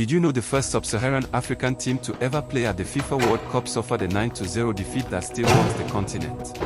Did you know the first sub-Saharan African team to ever play at the FIFA World Cup suffered a 9-0 defeat that still haunts the continent?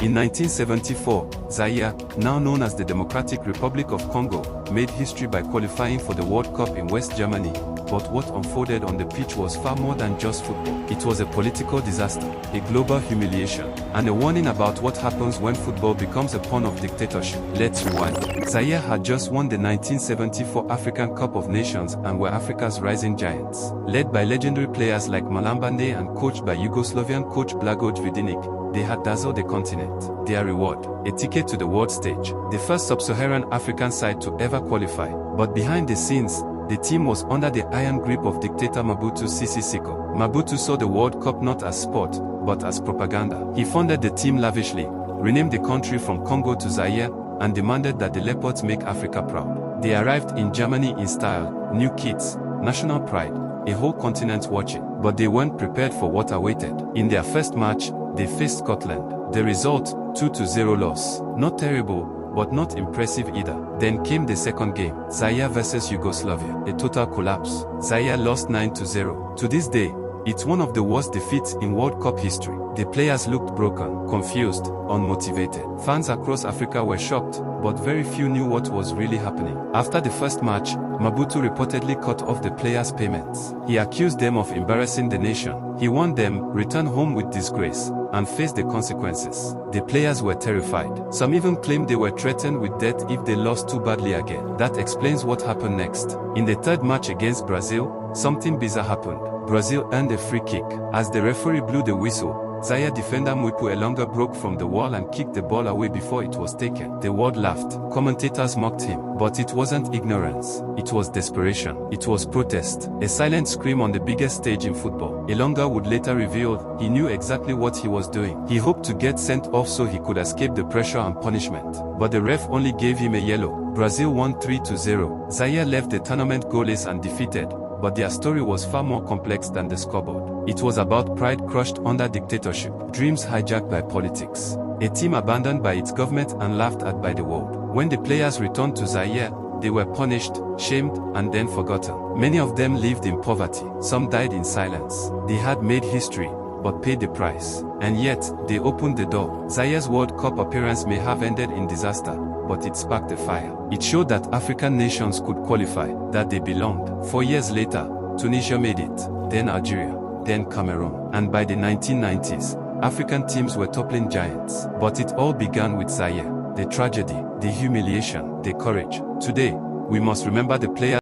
In 1974, Zaire, now known as the Democratic Republic of Congo, made history by qualifying for the World Cup in West Germany. But what unfolded on the pitch was far more than just football. It was a political disaster, a global humiliation, and a warning about what happens when football becomes a pawn of dictatorship. Let's rewind. Zaire had just won the 1974 African Cup of Nations and were Africa's rising giants. Led by legendary players like Malambane and coached by Yugoslavian coach Blagoje Vidic, they had dazzled the continent. Their reward, a ticket to the world stage, the first sub-Saharan African side to ever qualify. But behind the scenes, the team was under the iron grip of dictator Mobutu Sese Seko. Mobutu saw the World Cup not as sport, but as propaganda. He funded the team lavishly, renamed the country from Congo to Zaire, and demanded that the Leopards make Africa proud. They arrived in Germany in style, new kits, national pride, a whole continent watching. But they weren't prepared for what awaited. In their first match, they faced Scotland. The result, 2-0 loss. Not terrible, but not impressive either. Then came the second game, Zaire versus Yugoslavia. A total collapse. Zaire lost 9-0. To this day, it's one of the worst defeats in World Cup history. The players looked broken, confused, unmotivated. Fans across Africa were shocked, but very few knew what was really happening. After the first match, Mobutu reportedly cut off the players' payments. He accused them of embarrassing the nation. He warned them, return home with disgrace, and face the consequences. The players were terrified. Some even claimed they were threatened with death if they lost too badly again. That explains what happened next. In the third match against Brazil, something bizarre happened. Brazil earned a free kick. As the referee blew the whistle, Zaire defender Mwipu Elonga broke from the wall and kicked the ball away before it was taken. The world laughed. Commentators mocked him. But it wasn't ignorance. It was desperation. It was protest. A silent scream on the biggest stage in football. Elonga would later reveal he knew exactly what he was doing. He hoped to get sent off so he could escape the pressure and punishment. But the ref only gave him a yellow. Brazil won 3-0. Zaire left the tournament goalless and defeated. But their story was far more complex than the scoreboard. It was about pride crushed under dictatorship, dreams hijacked by politics, a team abandoned by its government and laughed at by the world. When the players returned to Zaire, they were punished, shamed, and then forgotten. Many of them lived in poverty. Some died in silence. They had made history, but paid the price. And yet, they opened the door. Zaire's World Cup appearance may have ended in disaster, but it sparked a fire. It showed that African nations could qualify, that they belonged. 4 years later, Tunisia made it, then Algeria, then Cameroon. And by the 1990s, African teams were toppling giants. But it all began with Zaire. The tragedy, the humiliation, the courage. Today, we must remember the players